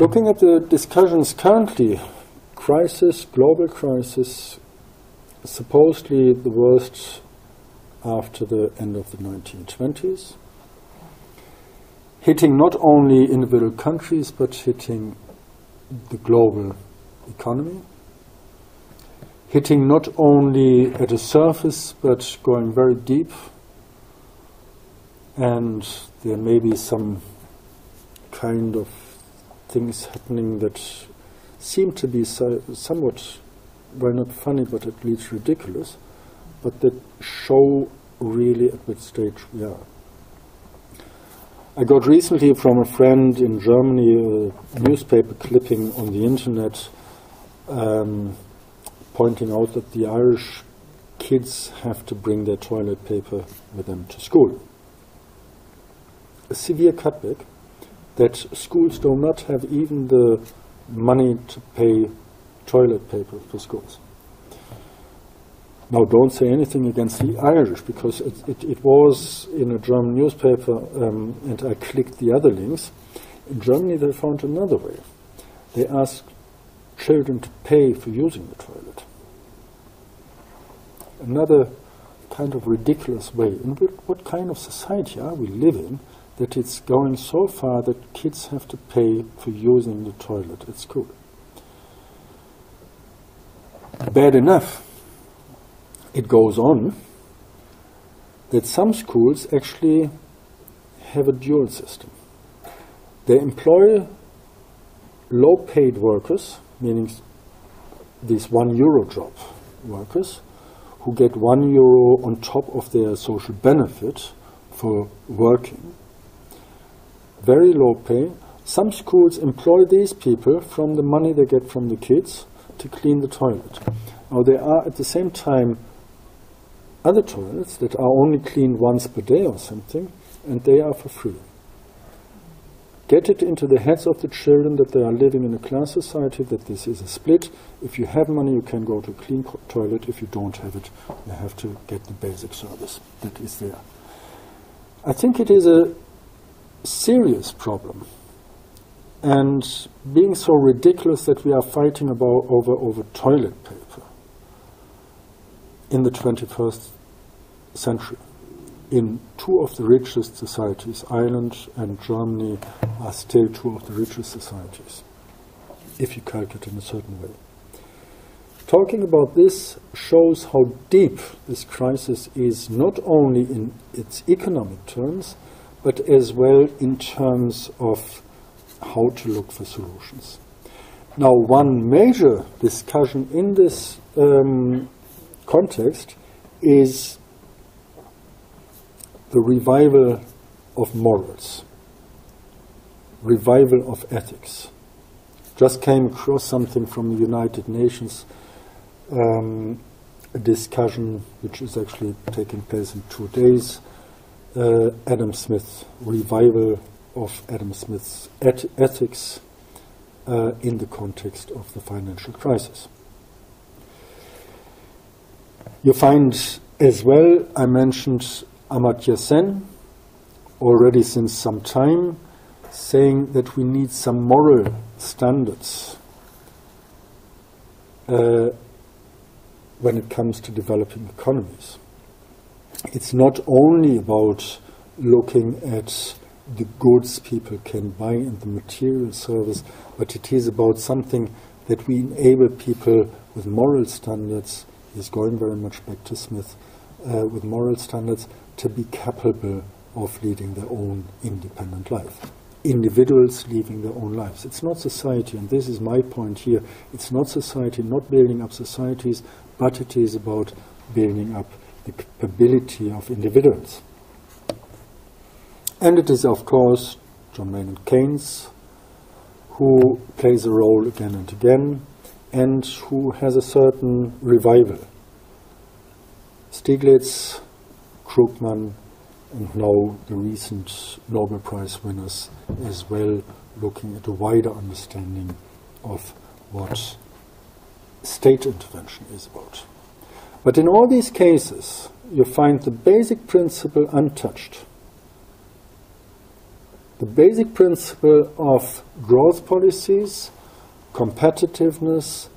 Looking at the discussions currently, crisis, global crisis, supposedly the worst after the end of the 1920s, hitting not only individual countries but hitting the global economy, hitting not only at a surface but going very deep, and there may be some kind of things happening that seem to be somewhat, well, not funny but at least ridiculous, but that show really at what stage we are. I got recently from a friend in Germany a newspaper clipping on the internet pointing out that the Irish kids have to bring their toilet paper with them to school. A severe cutback, that schools do not have even the money to pay toilet paper for schools. Now, don't say anything against the Irish, because it was in a German newspaper, and I clicked the other links. In Germany, they found another way. They asked children to pay for using the toilet. Another kind of ridiculous way. In what kind of society are we living that it's going so far that kids have to pay for using the toilet at school? Bad enough. It goes on that some schools actually have a dual system. They employ low-paid workers, meaning these €1 job workers, who get €1 on top of their social benefit for working. Very low pay. Some schools employ these people from the money they get from the kids to clean the toilet. Now, there are at the same time other toilets that are only cleaned once per day or something, and they are for free. Get it into the heads of the children that they are living in a class society, that this is a split. If you have money, you can go to a clean toilet. If you don't have it, you have to get the basic service that is there. I think it is a serious problem, and being so ridiculous that we are fighting over toilet paper in the 21st century. In two of the richest societies, Ireland and Germany are still two of the richest societies, if you calculate in a certain way. Talking about this shows how deep this crisis is, not only in its economic terms, but as well in terms of how to look for solutions. Now, one major discussion in this context is the revival of morals, revival of ethics. Just came across something from the United Nations, a discussion which is actually taking place in 2 days, Adam Smith, revival of Adam Smith's ethics in the context of the financial crisis. You find as well, I mentioned Amartya Sen already since some time, saying that we need some moral standards when it comes to developing economies. It's not only about looking at the goods people can buy and the material service, but it is about something that we enable people with moral standards, is going very much back to Smith, with moral standards to be capable of leading their own independent life. Individuals living their own lives. It's not society, and this is my point here, it's not society, not building up societies, but it is about building up the capability of individuals. And it is, of course, John Maynard Keynes, who plays a role again and again, and who has a certain revival. Stiglitz, Krugman, and now the recent Nobel Prize winners as well, looking at a wider understanding of what state intervention is about. But in all these cases, you find the basic principle untouched. The basic principle of growth policies, competitiveness,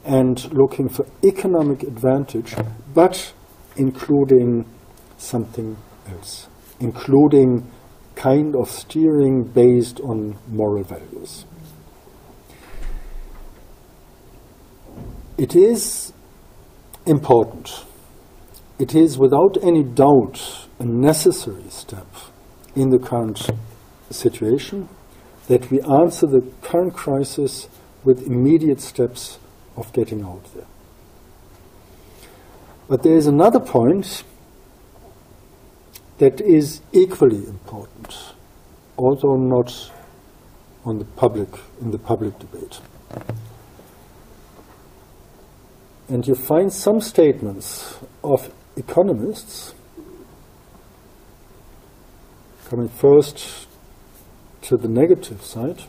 and looking for economic advantage, but including something else, including kind of steering based on moral values. It is important. It is without any doubt a necessary step in the current situation that we answer the current crisis with immediate steps of getting out there. But there is another point that is equally important, although not in the public debate. And you find some statements of economists, coming first to the negative side,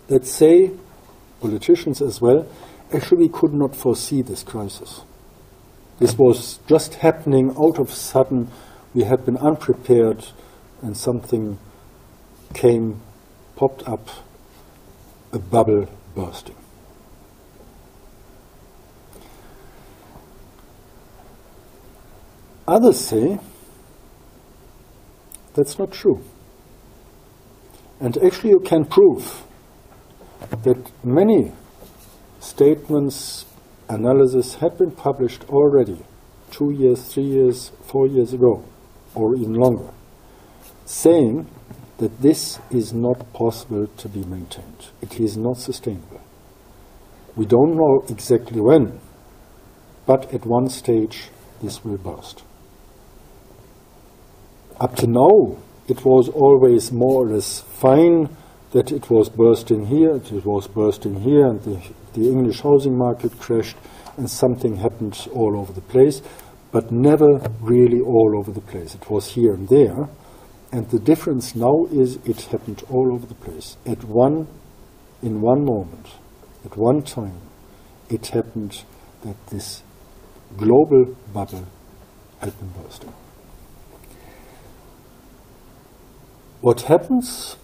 that say, politicians as well, actually we could not foresee this crisis. This was just happening out of sudden. We had been unprepared and something popped up, a bubble bursting. Others say that's not true. And actually you can prove that many statements, analysis had been published already 2 years, 3 years, 4 years ago, or even longer, saying that this is not possible to be maintained. It is not sustainable. We don't know exactly when, but at one stage this will burst. Up to now, it was always more or less fine that it was bursting here, it was bursting here, and the English housing market crashed, and something happened all over the place, but never really all over the place. It was here and there, and the difference now is it happened all over the place. In one moment, at one time, it happened that this global bubble had been bursting. What happens,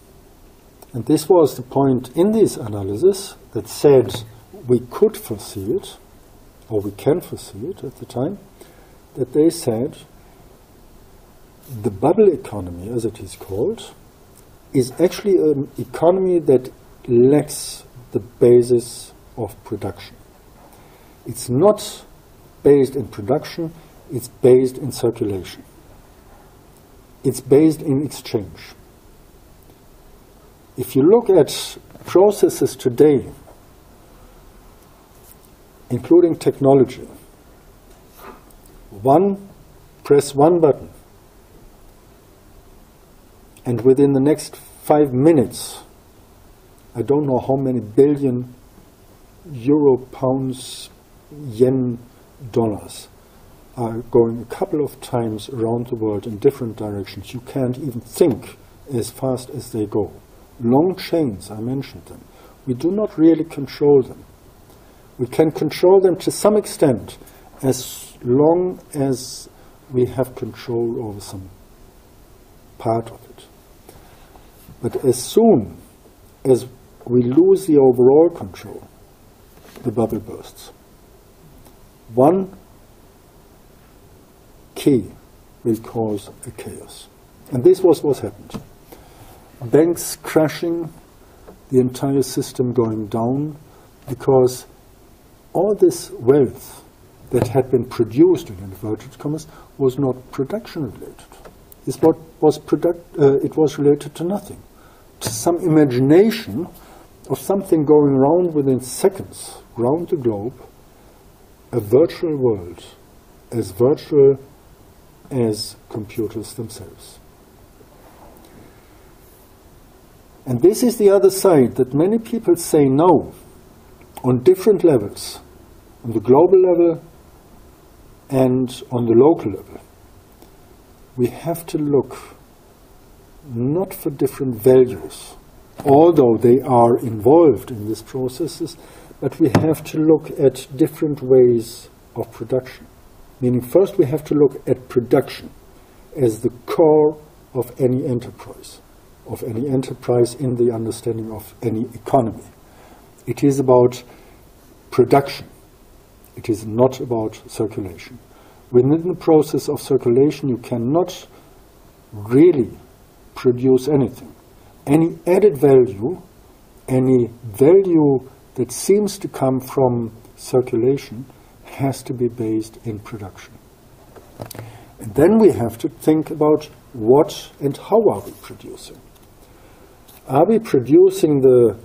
and this was the point in this analysis that said we could foresee it, or we can foresee it at the time, that they said the bubble economy, as it is called, is actually an economy that lacks the basis of production. It's not based in production, it's based in circulation. It's based in exchange. If you look at processes today, including technology, press one button, and within the next 5 minutes, I don't know how many billion euro, pounds, yen, dollars are going a couple of times around the world in different directions. You can't even think as fast as they go. Long chains, I mentioned them. We do not really control them. We can control them to some extent as long as we have control over some part of it. But as soon as we lose the overall control, the bubble bursts. One key will cause a chaos. And this was what happened. Banks crashing, the entire system going down, because all this wealth that had been produced in inverted commas was not production related. It was related to nothing, to some imagination of something going around within seconds around the globe, a virtual world, as virtual as computers themselves. And this is the other side that many people say no, on different levels, on the global level and on the local level. We have to look not for different values, although they are involved in these processes, but we have to look at different ways of production. Meaning first we have to look at production as the core of any enterprise. of any enterprise, in the understanding of any economy. It is about production. It is not about circulation. Within the process of circulation, you cannot really produce anything. Any added value, any value that seems to come from circulation has to be based in production. And then we have to think about what and how are we producing. Are we producing the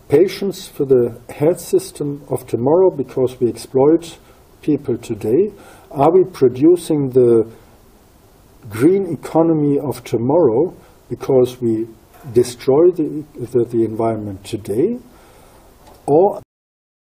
patients for the health system of tomorrow because we exploit people today? Are we producing the green economy of tomorrow because we destroy the environment today? Or